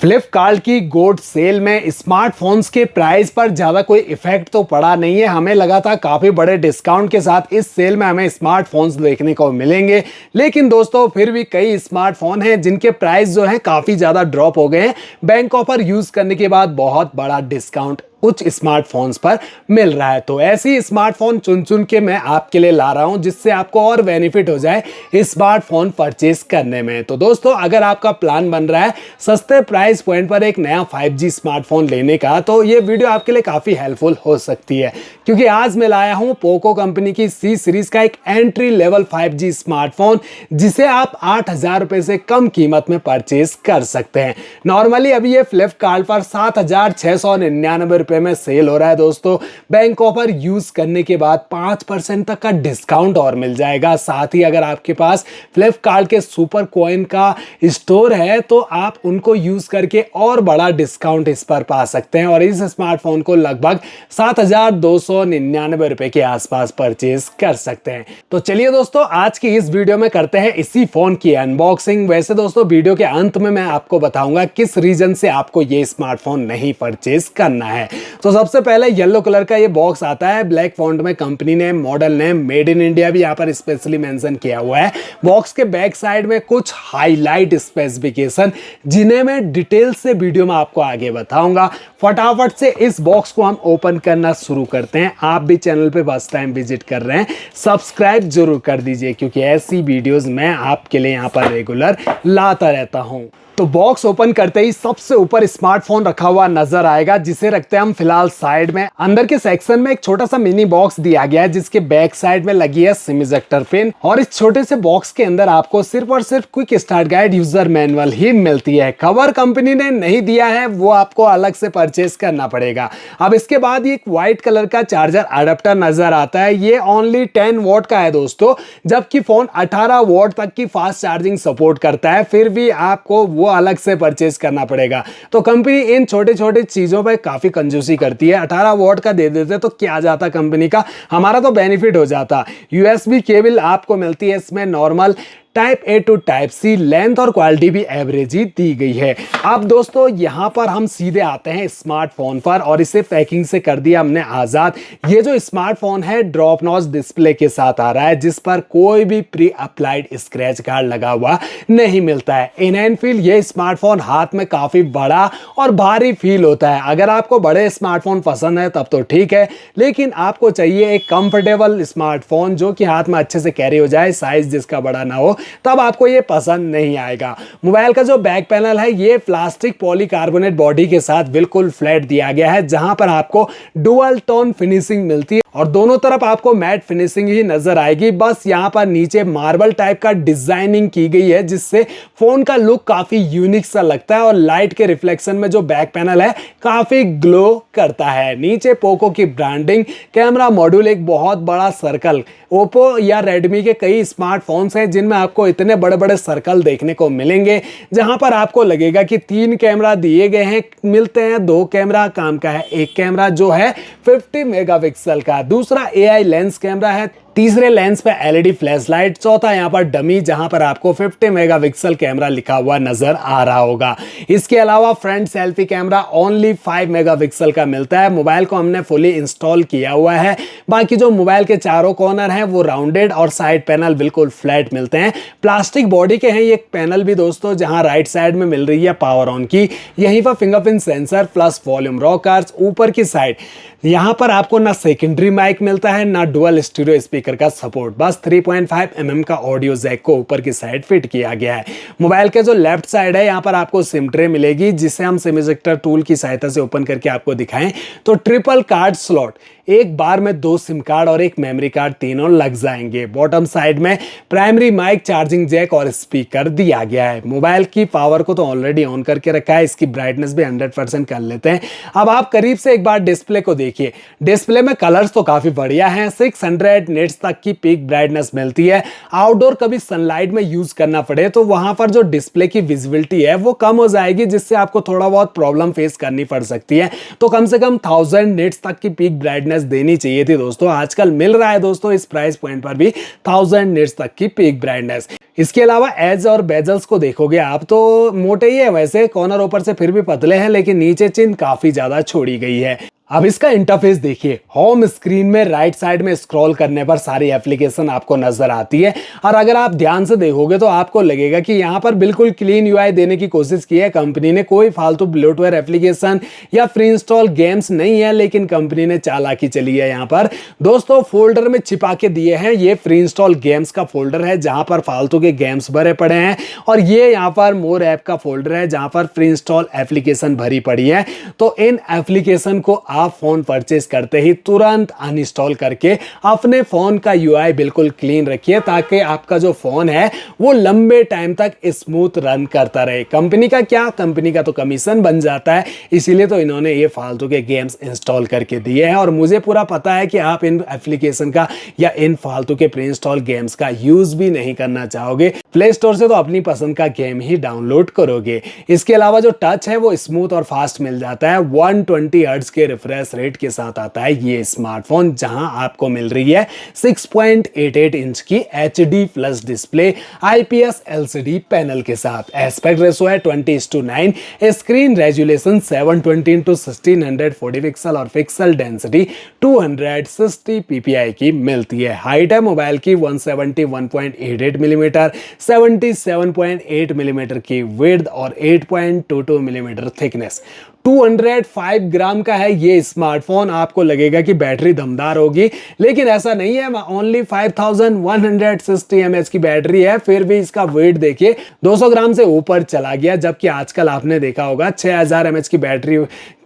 फ्लिपकार्ट की gold cell में smartphones के प्राइस पर ज़्यादा कोई इफेक्ट तो पड़ा नहीं है। हमें लगा था काफ़ी बड़े डिस्काउंट के साथ इस सेल में हमें स्मार्टफोन्स देखने को मिलेंगे, लेकिन दोस्तों फिर भी कई स्मार्टफोन हैं जिनके प्राइस जो है काफ़ी ज़्यादा ड्रॉप हो गए हैं। बैंक ऑफर यूज़ करने के बाद बहुत बड़ा डिस्काउंट कुछ स्मार्टफोन्स पर मिल रहा है। तो ऐसे ही स्मार्टफोन चुन चुन के मैं आपके लिए ला रहा हूं जिससे आपको और बेनिफिट हो जाए स्मार्टफोन परचेस करने में। तो दोस्तों अगर आपका प्लान बन रहा है सस्ते प्राइस पॉइंट पर एक नया 5G स्मार्टफोन लेने का, तो ये वीडियो आपके लिए काफ़ी हेल्पफुल हो सकती है, क्योंकि आज मैं लाया हूं पोको कंपनी की C सीरीज का एक एंट्री लेवल 5G स्मार्टफोन जिसे आप 8,000 रुपये से कम कीमत में परचेस कर सकते हैं। नॉर्मली अभी ये फ्लिपकार्ट पर 7,699 रुपये में सेल हो रहा है। दोस्तों बैंक ऑफर यूज करने के बाद 5% तक का डिस्काउंट और मिल जाएगा। साथ ही अगर आपके पास फ्लिपकार्ट के सुपर कॉइन का स्टोर है तो आप उनको यूज करके और बड़ा डिस्काउंट इस पर पा सकते हैं और इस स्मार्टफोन को लगभग 7,299 रुपए के आसपास परचेज कर सकते हैं। तो चलिए दोस्तों आज की इस वीडियो में करते हैं इसी फोन की अनबॉक्सिंग। वैसे दोस्तों वीडियो के अंत में मैं आपको बताऊंगा किस रीजन से आपको ये स्मार्टफोन नहीं परचेज करना है। तो सबसे पहले येलो कलर का ये बॉक्स आता है, ब्लैक फॉन्ट में company name, model name, made in India भी यहाँ पर स्पेशली मेंशन किया हुआ है। बॉक्स के बैक साइड में कुछ हाईलाइट स्पेसिफिकेशन जिन्हें मैं डिटेल से वीडियो में आपको आगे बताऊंगा। फटाफट से इस बॉक्स को हम ओपन करना शुरू करते हैं। आप भी चैनल पे फर्स्ट टाइम विजिट कर रहे हैं, सब्सक्राइब जरूर कर दीजिए, क्योंकि ऐसी वीडियोस मैं आपके लिए यहाँ पर रेगुलर लाता रहता हूँ। तो बॉक्स ओपन करते ही सबसे ऊपर स्मार्टफोन रखा हुआ नजर आएगा, जिसे रखते हैं हम फिलहाल साइड में। अंदर के सेक्शन में एक छोटा सा मिनी बॉक्स दिया गया है जिसके बैक साइड में लगी है सिम इजेक्टर पिन, और इस छोटे से बॉक्स के अंदर आपको सिर्फ और सिर्फ quick start guide, user manual ही मिलती है। कवर कंपनी ने नहीं दिया है, वो आपको अलग से परचेस करना पड़ेगा। अब इसके बाद एक व्हाइट कलर का चार्जर अडेप्टर नजर आता है। ये ओनली 10 वॉट का है दोस्तों, जबकि फोन 18 वॉट तक की फास्ट चार्जिंग सपोर्ट करता है, फिर भी आपको वो अलग से परचेज करना पड़ेगा। तो कंपनी इन छोटे छोटे चीजों पे काफी कंजूसी करती है। 18 वॉट का दे देते तो क्या जाता कंपनी का, हमारा तो बेनिफिट हो जाता। USB केबल आपको मिलती है इसमें normal type A to type C, length और क्वालिटी भी एवरेज ही दी गई है। अब दोस्तों यहाँ पर हम सीधे आते हैं स्मार्टफोन पर, और इसे पैकिंग से कर दिया हमने आजाद। ये जो स्मार्टफोन है ड्रॉप नॉच डिस्प्ले के साथ आ रहा है, जिस पर कोई भी प्री अप्लाइड स्क्रैच कार्ड लगा हुआ नहीं मिलता है। इन हैंड फील ये स्मार्टफोन हाथ में काफी बड़ा और भारी फील होता है। अगर आपको बड़े स्मार्टफोन पसंद है तब तो ठीक है, लेकिन आपको चाहिए एक कंफर्टेबल स्मार्टफोन जो कि हाथ में अच्छे से कैरी हो जाए, साइज जिसका बड़ा ना हो, तब आपको ये पसंद नहीं आएगा। मोबाइल का जो बैक पैनल है ये प्लास्टिक पॉलीकार्बोनेट बॉडी के साथ बिल्कुल फ्लैट दिया गया है, जहां पर आपको डुअल टोन फिनिशिंग मिलती है और दोनों तरफ आपको मैट फिनिशिंग ही नजर आएगी। बस यहाँ पर नीचे मार्बल टाइप का डिजाइनिंग की गई है, जिससे फोन का लुक काफी यूनिक सा लगता है और लाइट के रिफ्लेक्शन में जो बैक पैनल है काफी ग्लो करता है। नीचे पोको की ब्रांडिंग, कैमरा मॉड्यूल, एक बहुत बड़ा सर्कल। ओप्पो या रेडमी के कई स्मार्टफोन्स हैं जिनमें आपको इतने बड़े बड़े सर्कल देखने को मिलेंगे, जहां पर आपको लगेगा कि 3 कैमरा दिए गए हैं, मिलते हैं 2 कैमरा काम का है। एक कैमरा जो है 50 मेगापिक्सल का, दूसरा AI लेंस कैमरा है, तीसरे लेंस पे LED फ्लैश लाइट, चौथा यहाँ पर डमी जहां पर आपको 50 मेगापिक्सल कैमरा लिखा हुआ नजर आ रहा होगा। इसके अलावा front selfie camera only 5 megapixel का मिलता है। मोबाइल को हमने फुली इंस्टॉल किया हुआ है। बाकी जो मोबाइल के चारों कॉर्नर हैं वो राउंडेड और साइड पैनल बिल्कुल फ्लैट मिलते हैं। प्लास्टिक बॉडी के हैं ये पैनल भी दोस्तों, जहां राइट साइड में मिल रही है पावर ऑन की, यहीं पर fingerprint sensor plus volume rockers. ऊपर की साइड यहां पर आपको ना सेकेंडरी माइक मिलता है ना डुअल स्टीरियो स्पीकर का सपोर्ट, बस 3.5 mm का ऑडियो जैक को ऊपर की साइड फिट किया गया है। मोबाइल के जो लेफ्ट साइड है यहाँ पर आपको सिम ट्रे मिलेगी, जिसे हम सिम इजेक्टर टूल की सहायता से ओपन करके आपको दिखाएं तो ट्रिपल कार्ड स्लॉट, एक बार में 2 सिम कार्ड और एक मेमोरी कार्ड तीनों लग जाएंगे। बॉटम साइड में प्राइमरी माइक, चार्जिंग जैक और स्पीकर दिया गया है। मोबाइल की पावर को तो ऑलरेडी ऑन करके रखा है, इसकी ब्राइटनेस भी 100% कर लेते हैं। अब आप करीब से एक बार डिस्प्ले को देखिए। डिस्प्ले में कलर्स तो काफी बढ़िया हैं। 600 निट्स निट्स तक की पीक ब्राइटनेस मिलती है। आउटडोर कभी सनलाइट में यूज करना पड़े तो वहां पर जो डिस्प्ले की विजिबिलिटी है वो कम हो जाएगी, जिससे आपको थोड़ा बहुत प्रॉब्लम फेस करनी पड़ सकती है। तो कम से कम 1000 निट्स तक की पीक ब्राइटनेस देनी चाहिए थी दोस्तों। आजकल मिल रहा है दोस्तों इस प्राइस पॉइंट पर भी 1000 निट्स तक की पीक ब्राइटनेस। इसके अलावा एज और बेजल्स को देखोगे आप तो मोटे ही है, वैसे कॉर्नर ऊपर से फिर भी पतले हैं, लेकिन नीचे चिन काफी ज्यादा छोड़ी गई है। अब इसका इंटरफेस देखिए, होम स्क्रीन में राइट साइड में स्क्रॉल करने पर सारी एप्लीकेशन आपको नजर आती है, और अगर आप ध्यान से देखोगे तो आपको लगेगा कि यहाँ पर बिल्कुल क्लीन यूआई देने की कोशिश की है कंपनी ने। कोई फालतू ब्लोटवेयर एप्लीकेशन या फ्री इंस्टॉल गेम्स नहीं है, लेकिन कंपनी ने चालाकी चली है यहाँ पर दोस्तों। फोल्डर में छिपा के दिए हैं, ये फ्री इंस्टॉल गेम्स का फोल्डर है जहां पर फालतू के गेम्स भरे पड़े हैं, और ये यहाँ पर मोर ऐप का फोल्डर है जहां पर फ्री इंस्टॉल एप्लीकेशन भरी पड़ी है। तो इन एप्लीकेशन को आप फोन परचेज करते ही तुरंत अनइंस्टॉल करके अपने फोन का यूआई बिल्कुल क्लीन रखिए, ताकि आपका जो फोन है वो लंबे टाइम तक स्मूथ रन करता रहे। कंपनी का क्या, कंपनी का तो कमीशन बन जाता है, इसीलिए तो इन्होंने ये फालतू के गेम्स इंस्टॉल करके दिए हैं। और मुझे पूरा पता है कि आप इन एप्लीकेशन का या इन फालतू के प्री इंस्टॉल गेम्स का यूज भी नहीं करना चाहोगे, प्ले स्टोर से तो अपनी पसंद का गेम ही डाउनलोड करोगे। इसके अलावा जो टच है वो स्मूथ और फास्ट मिल जाता है। 120 हर्ट्ज के रिफ्रेश रेट के साथ आता है ये स्मार्टफोन, जहां आपको मिल रही है 6.88 इंच की HD plus display IPS LCD panel के साथ। एस्पेक्ट रेशो है 20:9, स्क्रीन रेजोल्यूशन 720x1640 पिक्सल और पिक्सल डेंसिटी 260 ppi की मिलती है। हाइट है मोबाइल की 171.88 मिलीमीटर, 77.8 मिलीमीटर की विड्थ और 8.22 मिलीमीटर थिकनेस। 205 ग्राम का है ये स्मार्टफोन। आपको लगेगा कि बैटरी दमदार होगी, लेकिन ऐसा नहीं है। ओनली 5160 mAh की बैटरी है, फिर भी इसका वेट देखिए 200 ग्राम से ऊपर चला गया, जबकि आजकल आपने देखा होगा 6000 mAh की बैटरी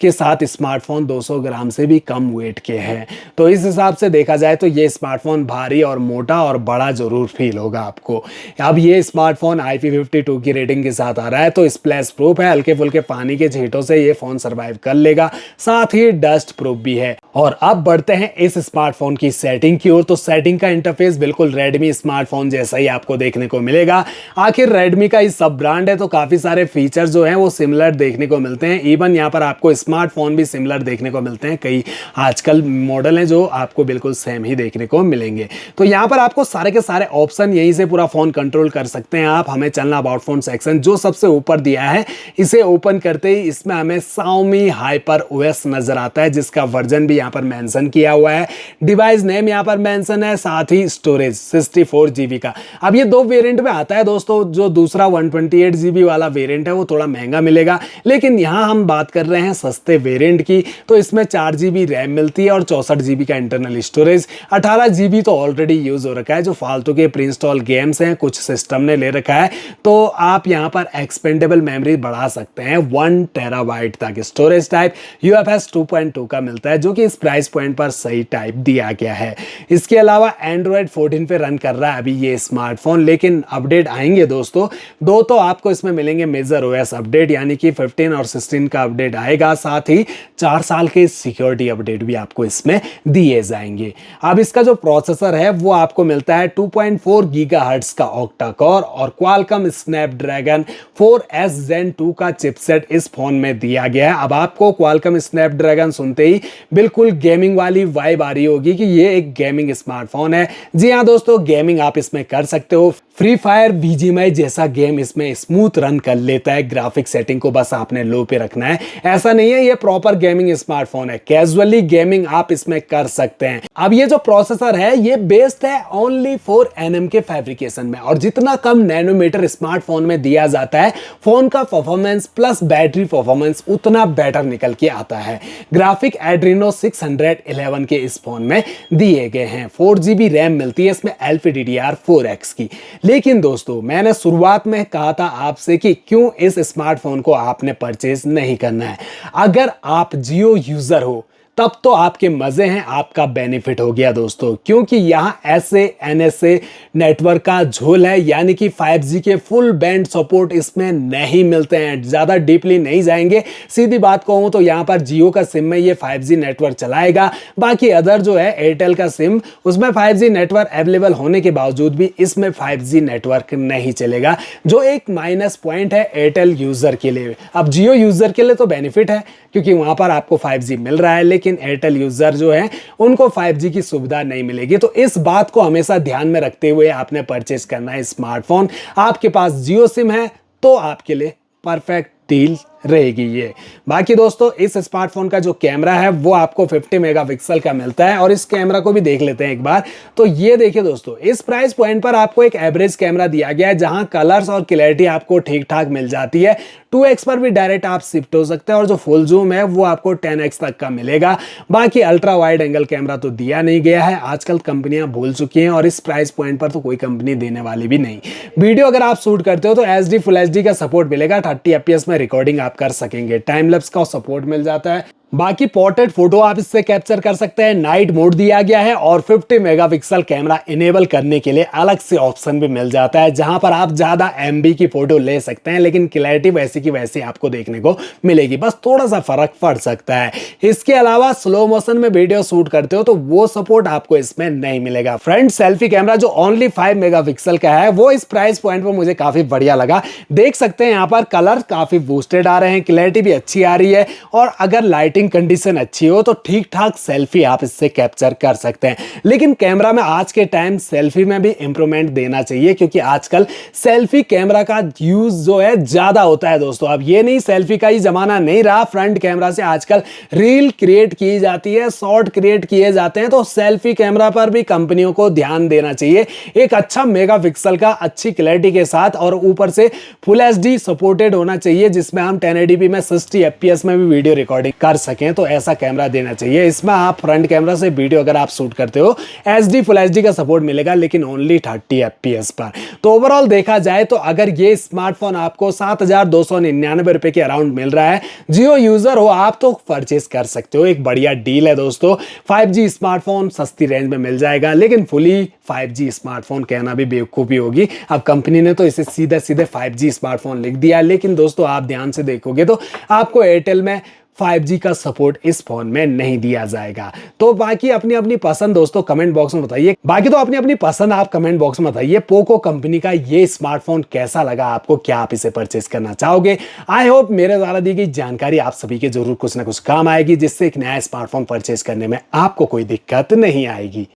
के साथ स्मार्टफोन 200 ग्राम से भी कम वेट के हैं। तो इस हिसाब से देखा जाए तो ये स्मार्टफोन भारी और मोटा और बड़ा जरूर फील होगा आपको। अब ये स्मार्टफोन IP52 की रेटिंग के साथ आ रहा है, तो स्प्लैश प्रूफ है, हल्के फुल्के पानी के छींटों से ये फोन सरवाइव कर लेगा, साथ ही डस्ट प्रूफ भी है। और अब बढ़ते हैं इस स्मार्टफोन की सेटिंग की ओर। तो सेटिंग का इंटरफेस बिल्कुल रेडमी स्मार्टफोन जैसा ही आपको देखने को मिलेगा। आखिर रेडमी का ही सब ब्रांड है, तो काफी सारे फीचर्स जो हैं वो सिमिलर देखने को मिलते हैं। इवन यहाँ पर आपको स्मार्टफोन भी सिमिलर देखने को मिलते हैं। कई आजकल मॉडल हैं जो आपको बिल्कुल सेम ही देखने को मिलेंगे। तो यहाँ पर आपको सारे के सारे ऑप्शन यहीं से पूरा फोन कंट्रोल कर सकते हैं आप। हमें चलना अबाउट फोन सेक्शन, जो सबसे ऊपर दिया है इसे ओपन करते ही इसमें हमें Xiaomi HyperOS नजर आता है, जिसका वर्जन भी यहाँ पर मेंशन किया हुआ है। डिवाइस नेम यहाँ पर मेंशन है, साथ ही स्टोरेज 64 GB का। अब ये दो वेरिएंट में आता है दोस्तों। जो दूसरा 128 GB वाला वेरिएंट है वो थोड़ा महंगा मिलेगा, लेकिन यहाँ हम बात कर रहे हैं सस्ते वेरिएंट की। तो इसमें 4 GB रैम मिलती है और 64 GB का इंटरनल स्टोरेज। 18 GB तो ऑलरेडी यूज हो रखा है, जो फालतू के प्री इंस्टॉल गेम्स हैं कुछ सिस्टम ने ले रखा है। तो आप यहाँ पर एक्सपेंडेबल मेमोरी बढ़ा सकते हैं 1 TB तक। स्टोरेज टाइप UFS 2.2 का मिलता है, जो कि इस प्राइस पॉइंट पर सही टाइप दिया गया है। इसके अलावा Android 14 पे रन कर रहा है अभी ये स्मार्टफोन, लेकिन अपडेट आएंगे दोस्तों। दो तो आपको इसमें मिलेंगे मेजर OS अपडेट, यानी कि 15 और 16 का अपडेट आएगा, साथ ही 4 साल के सिक्योरिटी अपडेट भी आपको इसमें दिए जाएंगे। अब इसका जो प्रोसेसर है वो आपको मिलता है 2.4 GHz का ऑक्टा कोर और Qualcomm Snapdragon 4S Gen 2 का चिपसेट इस फोन में दिया गया है। अब आपको Qualcomm Snapdragon सुनते ही बिल्कुल गेमिंग वाली वाइब आ रही होगी कि ये एक गेमिंग स्मार्टफोन है। जी हाँ दोस्तों, गेमिंग आप इसमें कर सकते हो। फ्री फायर BGMI जैसा गेम इसमें स्मूथ रन कर लेता है। ग्राफिक सेटिंग को बस आपने लो पे रखना है, ऐसा नहीं है। ये प्रॉपर गेमिंग स्मार्टफोन है, कैजुअली गेमिंग आप इसमें कर सकते हैं। अब ये जो प्रोसेसर है ये बेस्ड है ओनली 4 nm के फैब्रिकेशन में, और जितना कम नैनोमीटर स्मार्टफोन में दिया जाता है, फोन का परफॉर्मेंस प्लस बैटरी परफॉर्मेंस उतना बेटर निकल के आता है। ग्राफिक एड्रीनो 611 के इस फोन में दिए गए हैं। 4 GB रैम मिलती है इसमें LPDDR4X की। लेकिन दोस्तों, मैंने शुरुआत में कहा था आपसे कि क्यों इस स्मार्टफोन को आपने परचेज नहीं करना है। अगर आप जियो यूजर हो तब तो आपके मजे हैं, आपका बेनिफिट हो गया दोस्तों, क्योंकि यहाँ ऐसे NSA नेटवर्क का झोल है, यानी कि 5G के फुल बैंड सपोर्ट इसमें नहीं मिलते हैं। ज्यादा डीपली नहीं जाएंगे, सीधी बात कहूं तो यहाँ पर जियो का सिम में ये 5G नेटवर्क चलाएगा, बाकी अदर जो है एयरटेल का सिम, उसमें 5G नेटवर्क अवेलेबल होने के बावजूद भी इसमें 5G नेटवर्क नहीं चलेगा, जो एक माइनस पॉइंट है एयरटेल यूजर के लिए। अब जियो यूजर के लिए तो बेनिफिट है क्योंकि वहां पर आपको 5G मिल रहा है, लेकिन एयरटेल यूजर जो है उनको 5G की सुविधा नहीं मिलेगी। तो इस बात को हमेशा ध्यान में रखते हुए आपने परचेस करना है स्मार्टफोन। आपके पास जियो सिम है तो आपके लिए परफेक्ट डील रहेगी ये। बाकी दोस्तों इस स्मार्टफोन का जो कैमरा है वो आपको 50 मेगापिक्सल का मिलता है, और इस कैमरा को भी देख लेते हैं एक बार। तो ये देखिए दोस्तों, इस प्राइस पॉइंट पर आपको एक एवरेज कैमरा दिया गया है, जहां कलर्स और क्लैरिटी आपको ठीक ठाक मिल जाती है। 2x पर भी डायरेक्ट आप शिफ्ट हो सकते हैं, और जो फुल जूम है वो आपको 10x तक का मिलेगा। बाकी अल्ट्रा वाइड एंगल कैमरा तो दिया नहीं गया है, आजकल कंपनियां भूल चुकी हैं, और इस प्राइस पॉइंट पर तो कोई कंपनी देने वाली भी नहीं। वीडियो अगर आप शूट करते हो तो HD फुल HD का सपोर्ट मिलेगा, 30 FPS में रिकॉर्डिंग आप कर सकेंगे, टाइम लैप्स का सपोर्ट मिल जाता है। बाकी पोर्ट्रेट फोटो आप इससे कैप्चर कर सकते हैं, नाइट मोड दिया गया है, और 50 मेगापिक्सल कैमरा इनेबल करने के लिए अलग से ऑप्शन भी मिल जाता है, जहां पर आप ज्यादा MB की फोटो ले सकते हैं, लेकिन क्लैरिटी वैसी की वैसी आपको देखने को मिलेगी, बस थोड़ा सा फर्क पड़ सकता है। इसके अलावा स्लो मोशन में वीडियो शूट करते हो तो वो सपोर्ट आपको इसमें नहीं मिलेगा। फ्रंट सेल्फी कैमरा जो ओनली 5 मेगापिक्सल का है वो इस प्राइस पॉइंट पर मुझे काफी बढ़िया लगा। देख सकते हैं यहाँ पर कलर काफी बूस्टेड आ रहे हैं, क्लैरिटी भी अच्छी आ रही है, और अगर लाइटिंग कंडीशन अच्छी हो तो ठीक ठाक सेल्फी आप इससे कैप्चर कर सकते हैं। लेकिन कैमरा में आज के टाइम सेल्फी में भी इंप्रूवमेंट देना चाहिए, क्योंकि आजकल सेल्फी कैमरा का यूज जो है ज्यादा होता है दोस्तों। अब ये नहीं सेल्फी का ही जमाना नहीं रहा, फ्रंट कैमरा से आजकल रील क्रिएट की जाती है, शॉर्ट क्रिएट किए जाते हैं, तो सेल्फी कैमरा पर भी कंपनियों को ध्यान देना चाहिए। एक अच्छा मेगापिक्सल का अच्छी क्लैरिटी के साथ, और ऊपर से फुल HD सपोर्टेड होना चाहिए, जिसमें हम 1080p में 60 FPS में भी वीडियो रिकॉर्डिंग कर सकें, तो ऐसा कैमरा देना चाहिए। इसमें आप फ्रंट कैमरा से वीडियो अगर आप शूट करते हो HD फुल HD का सपोर्ट मिलेगा, लेकिन ओनली 30 FPS पर। तो ओवरऑल देखा जाए तो अगर ये स्मार्टफोन आपको 7,299 रुपए के अराउंड मिल रहा है, जियो यूजर हो आप तो परचेस कर सकते हो, एक बढ़िया डील है दोस्तों। 5G स्मार्टफोन सस्ती रेंज में मिल जाएगा, लेकिन फुली 5G स्मार्टफोन कहना भी बेवकूफी होगी। अब कंपनी ने तो इसे सीधे सीधे 5G स्मार्टफोन लिख दिया, लेकिन दोस्तों आप ध्यान से देखोगे तो आपको एयरटेल में 5G का सपोर्ट इस फोन में नहीं दिया जाएगा। तो बाकी अपनी अपनी पसंद दोस्तों कमेंट बॉक्स में बताइए, बाकी तो अपनी अपनी पसंद आप कमेंट बॉक्स में बताइए। पोको कंपनी का ये स्मार्टफोन कैसा लगा आपको, क्या आप इसे परचेस करना चाहोगे? आई होप मेरे द्वारा दी गई जानकारी आप सभी के जरूर कुछ ना कुछ काम आएगी, जिससे एक नया स्मार्टफोन परचेस करने में आपको कोई दिक्कत नहीं आएगी।